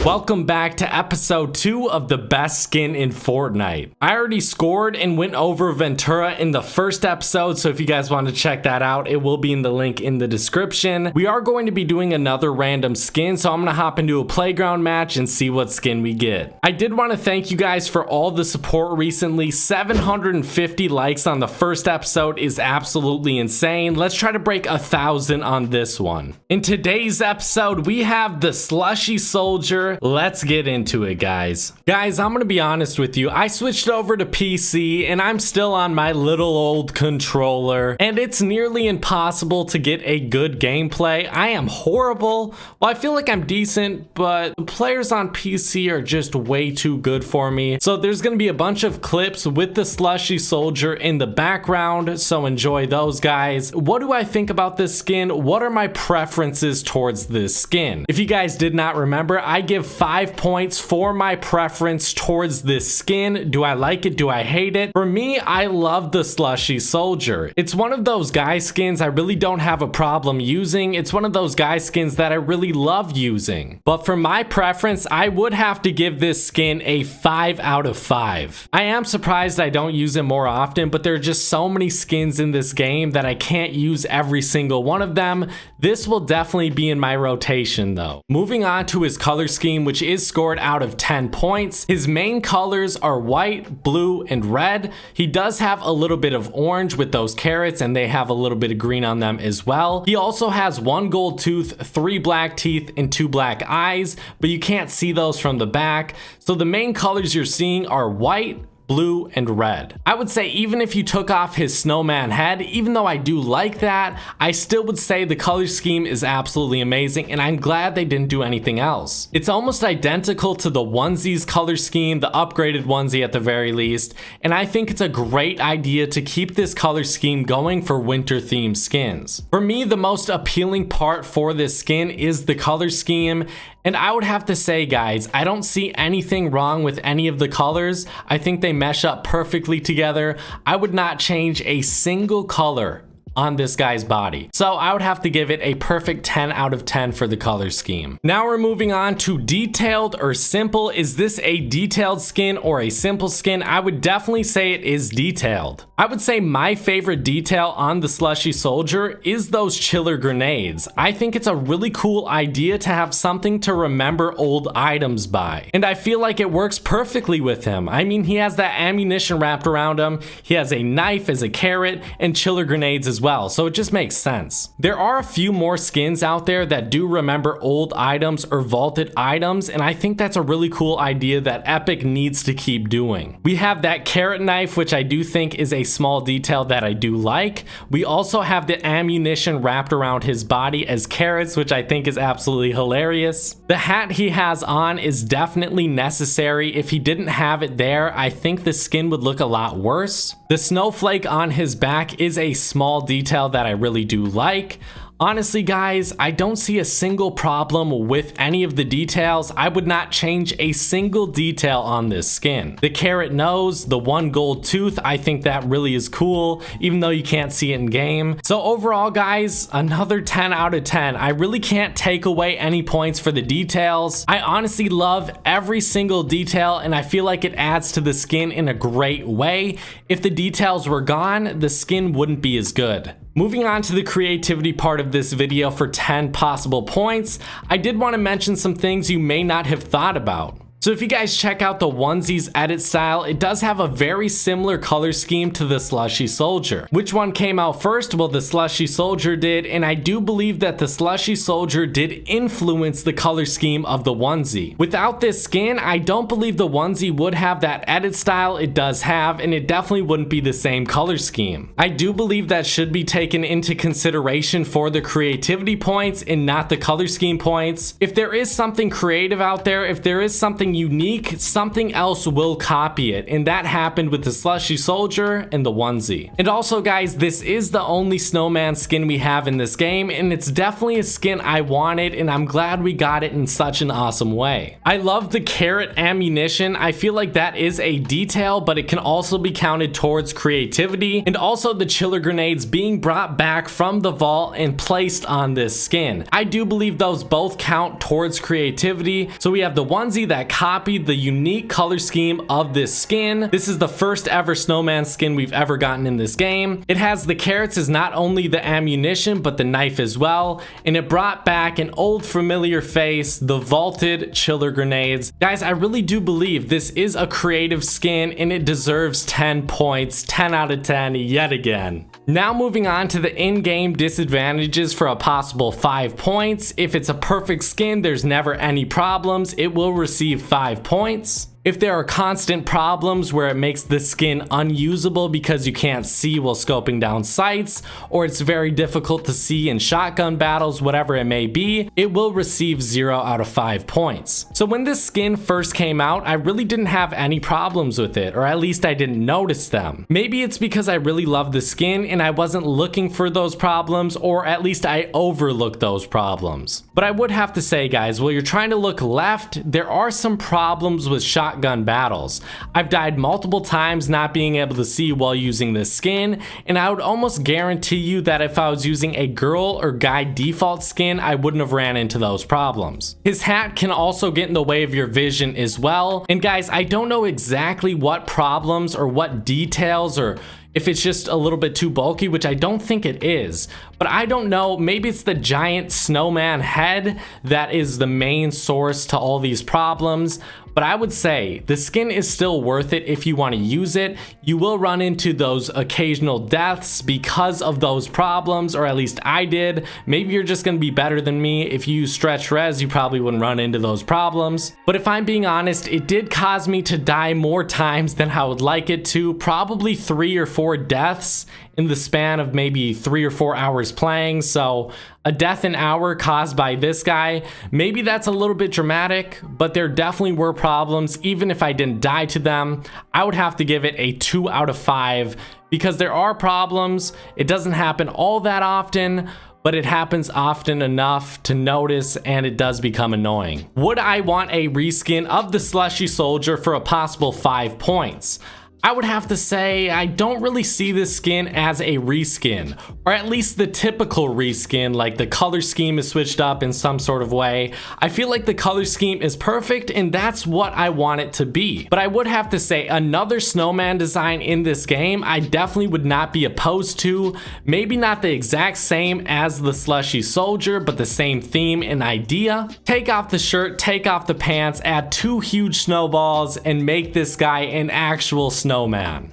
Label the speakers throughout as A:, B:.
A: Welcome back to episode 2 of the best skin in Fortnite. I already scored and went over Ventura in the first episode, so if you guys want to check that out, it will be in the link in the description. We are going to be doing another random skin, so I'm going to hop into a playground match and see what skin we get. I did want to thank you guys for all the support recently. 750 likes on the first episode is absolutely insane. Let's try to break 1,000 on this one. In today's episode, we have the Slushy Soldier. Let's get into it, guys. Guys, I'm gonna be honest with you. I switched over to PC and I'm still on my little old controller, and it's nearly impossible to get a good gameplay. I am horrible. Well, I feel like I'm decent, but the players on PC are just way too good for me. So there's gonna be a bunch of clips with the Slushy Soldier in the background, so enjoy those, guys. What do I think about this skin? What are my preferences towards this skin? If you guys did not remember, I give 5 points for my preference towards this skin. Do I like it? Do I hate it? For me, I love the Slushy Soldier. It's one of those guy skins I really don't have a problem using. It's one of those guy skins that I really love using. But for my preference, I would have to give this skin a 5 out of 5. I am surprised I don't use it more often, but there are just so many skins in this game that I can't use every single one of them. This will definitely be in my rotation though. Moving on to his color scheme, which is scored out of 10 points. His main colors are white, blue, and red. He does have a little bit of orange with those carrots, and they have a little bit of green on them as well. He also has 1 gold tooth, 3 black teeth, and 2 black eyes, but you can't see those from the back. So the main colors you're seeing are white, blue, and red. I would say even if you took off his snowman head, even though I do like that, I still would say the color scheme is absolutely amazing, and I'm glad they didn't do anything else. It's almost identical to the onesie's color scheme, the upgraded onesie at the very least, and I think it's a great idea to keep this color scheme going for winter themed skins. For me, the most appealing part for this skin is the color scheme, and I would have to say, guys, I don't see anything wrong with any of the colors. I think they mesh up perfectly together. I would not change a single color on this guy's body. So I would have to give it a perfect 10 out of 10 for the color scheme. Now we're moving on to detailed or simple. Is this a detailed skin or a simple skin? I would definitely say it is detailed. I would say my favorite detail on the Slushy Soldier is those chiller grenades. I think it's a really cool idea to have something to remember old items by. And I feel like it works perfectly with him. I mean, he has that ammunition wrapped around him. He has a knife as a carrot and chiller grenades as well. So it just makes sense. There are a few more skins out there that do remember old items or vaulted items, and I think that's a really cool idea that Epic needs to keep doing. We have that carrot knife, which I do think is a small detail that I do like. We also have the ammunition wrapped around his body as carrots, which I think is absolutely hilarious. The hat he has on is definitely necessary. If he didn't have it there, I think the skin would look a lot worse. The snowflake on his back is a small detail that I really do like. Honestly, guys, I don't see a single problem with any of the details. I would not change a single detail on this skin. The carrot nose, the 1 gold tooth, I think that really is cool, even though you can't see it in game. So overall, guys, another 10 out of 10. I really can't take away any points for the details. I honestly love every single detail, and I feel like it adds to the skin in a great way. If the details were gone, the skin wouldn't be as good. Moving on to the creativity part of this video for 10 possible points, I did want to mention some things you may not have thought about. So if you guys check out the onesie's edit style, it does have a very similar color scheme to the Slushy Soldier. Which one came out first? Well, the Slushy Soldier did, and I do believe that the Slushy Soldier did influence the color scheme of the onesie. Without this skin, I don't believe the onesie would have that edit style it does have, and it definitely wouldn't be the same color scheme. I do believe that should be taken into consideration for the creativity points and not the color scheme points. If there is something creative out there, if there is something something unique, something else will copy it, and that happened with the Slushy Soldier and the onesie. And also guys, this is the only snowman skin we have in this game, and it's definitely a skin I wanted, and I'm glad we got it in such an awesome way. I love the carrot ammunition. I feel like that is a detail, but it can also be counted towards creativity, and also the chiller grenades being brought back from the vault and placed on this skin. I do believe those both count towards creativity. So we have the onesie that copied the unique color scheme of this skin. This is the first ever snowman skin we've ever gotten in this game. It has the carrots as not only the ammunition, but the knife as well. And it brought back an old familiar face, the vaulted chiller grenades. Guys, I really do believe this is a creative skin and it deserves 10 points, 10 out of 10 yet again. Now moving on to the in-game disadvantages for a possible 5 points. If it's a perfect skin, there's never any problems. It will receive 5 points. If there are constant problems where it makes the skin unusable because you can't see while scoping down sights, or it's very difficult to see in shotgun battles, whatever it may be, it will receive 0 out of 5 points. So when this skin first came out, I really didn't have any problems with it, or at least I didn't notice them. Maybe it's because I really love the skin and I wasn't looking for those problems, or at least I overlooked those problems. But I would have to say guys, while you're trying to look left, there are some problems with shotgun battles. I've died multiple times not being able to see while using this skin, and I would almost guarantee you that if I was using a girl or guy default skin, I wouldn't have ran into those problems. His hat can also get in the way of your vision as well. And guys, I don't know exactly what problems or what details, or if it's just a little bit too bulky, which I don't think it is, but I don't know, maybe it's the giant snowman head that is the main source to all these problems. But I would say the skin is still worth it if you want to use it. You will run into those occasional deaths because of those problems, or at least I did. Maybe you're just going to be better than me. If you use stretch res, you probably wouldn't run into those problems. But if I'm being honest, it did cause me to die more times than I would like it to. Probably 3 or 4 deaths in the span of maybe 3 or 4 hours playing. So a death an hour caused by this guy, maybe that's a little bit dramatic, but there definitely were problems. Even if I didn't die to them, I would have to give it a 2 out of 5 because there are problems. It doesn't happen all that often, but it happens often enough to notice, and it does become annoying. Would I want a reskin of the Slushy Soldier for a possible 5 points? I would have to say I don't really see this skin as a reskin, or at least the typical reskin, like the color scheme is switched up in some sort of way. I feel like the color scheme is perfect and that's what I want it to be. But I would have to say another snowman design in this game I definitely would not be opposed to. Maybe not the exact same as the Slushy Soldier, but the same theme and idea. Take off the shirt, take off the pants, add 2 huge snowballs, and make this guy an actual snowman.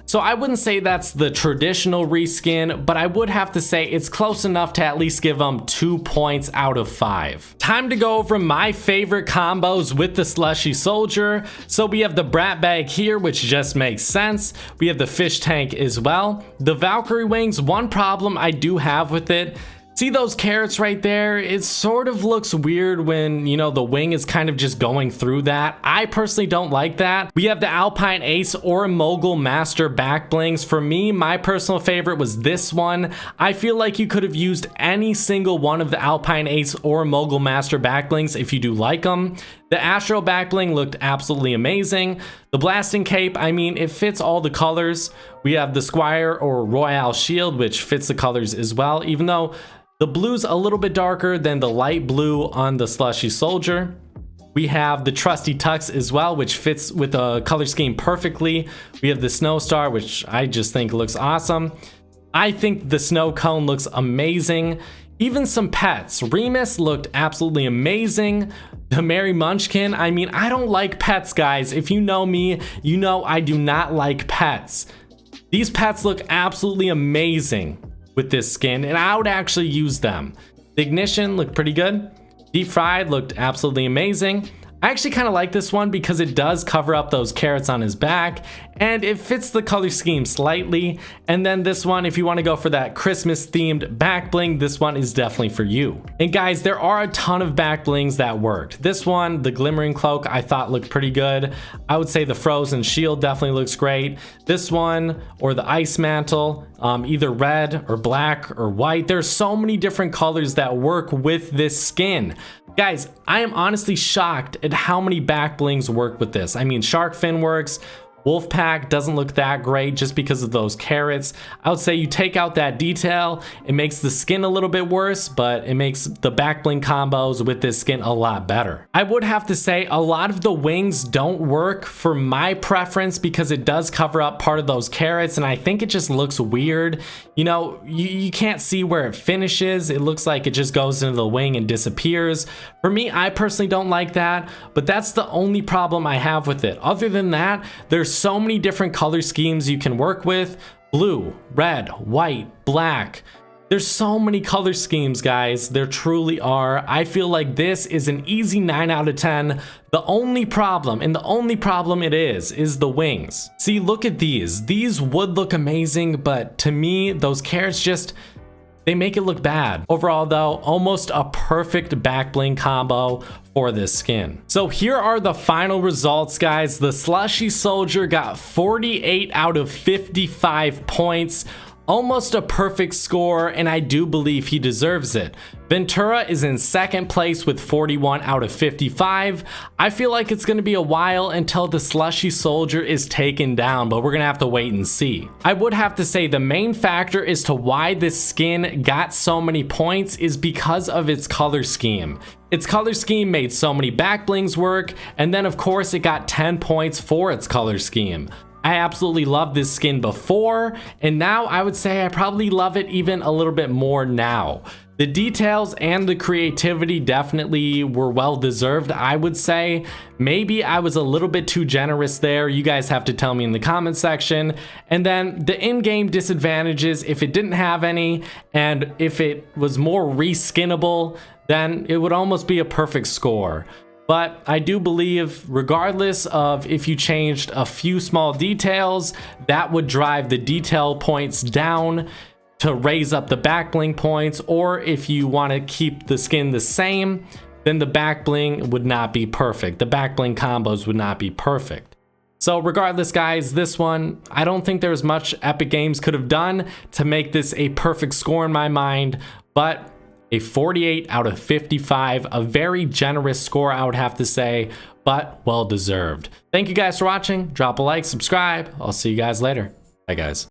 A: So I wouldn't say that's the traditional reskin, but I would have to say it's close enough to at least give them 2 points out of 5. Time to go over my favorite combos with the Slushy Soldier. So we have the Brat Bag here, which just makes sense. We have the Fish Tank as well. The Valkyrie Wings, one problem I do have with it, see those carrots right there? It sort of looks weird when, you know, the wing is kind of just going through that. I personally don't like that. We have the Alpine Ace or Mogul Master back blings. For me, my personal favorite was this one. I feel like you could have used any single one of the Alpine Ace or Mogul Master back blings if you do like them. The Astro back bling looked absolutely amazing. The Blasting Cape, I mean, it fits all the colors. We have the Squire or Royale Shield, which fits the colors as well, even though the blue's a little bit darker than the light blue on the Slushy Soldier. We have the Trusty Tux as well, which fits with the color scheme perfectly. We have the Snow Star, which I just think looks awesome. I think the Snow Cone looks amazing. Even some pets. Remus looked absolutely amazing. The Merry Munchkin, I mean, I don't like pets, guys. If you know me, you know I do not like pets. These pets look absolutely amazing with this skin, and I would actually use them. The Ignition looked pretty good. Deep Fried looked absolutely amazing. I actually kind of like this one because it does cover up those carrots on his back and it fits the color scheme slightly. And then this one, if you want to go for that Christmas themed back bling, this one is definitely for you. And guys, there are a ton of back blings that worked. This one, the glimmering cloak, I thought looked pretty good. I would say the frozen shield definitely looks great. This one, or the ice mantle, either red or black or white. There's so many different colors that work with this skin. Guys, I am honestly shocked at how many back blings work with this. I mean, shark fin works. Wolfpack doesn't look that great just because of those carrots. I would say you take out that detail, it makes the skin a little bit worse, but it makes the back bling combos with this skin a lot better. I would have to say a lot of the wings don't work for my preference because it does cover up part of those carrots and I think it just looks weird. You know, you can't see where it finishes. It looks like it just goes into the wing and disappears. For me, I personally don't like that, but that's the only problem I have with it. Other than that, there's so many different color schemes you can work with. Blue, red, white, black. There's so many color schemes, guys. There truly are. I feel like this is an easy 9 out of 10. The only problem, and the only problem it is the wings. See, look at these. These would look amazing, but to me, those carrots just, they make it look bad. Overall though, almost a perfect back bling combo for this skin. So here are the final results, guys. The Slushy Soldier got 48 out of 55 points. Almost a perfect score, and I do believe he deserves it. Ventura is in second place with 41 out of 55. I feel like it's going to be a while until the Slushy Soldier is taken down, but we're going to have to wait and see. I would have to say the main factor as to why this skin got so many points is because of its color scheme. Its color scheme made so many back blings work, and then of course it got 10 points for its color scheme. I absolutely loved this skin before, and now I would say I probably love it even a little bit more now. The details and the creativity definitely were well deserved, I would say. Maybe I was a little bit too generous there. You guys have to tell me in the comment section. And then the in-game disadvantages, if it didn't have any, and if it was more reskinnable, then it would almost be a perfect score. But I do believe regardless of if you changed a few small details, that would drive the detail points down to raise up the back bling points, or if you want to keep the skin the same, then the back bling would not be perfect. The back bling combos would not be perfect. So regardless, guys, this one, I don't think there's much Epic Games could have done to make this a perfect score in my mind, but a 48 out of 55, a very generous score, I would have to say, but well deserved. Thank you guys for watching. Drop a like, subscribe. I'll see you guys later. Bye, guys.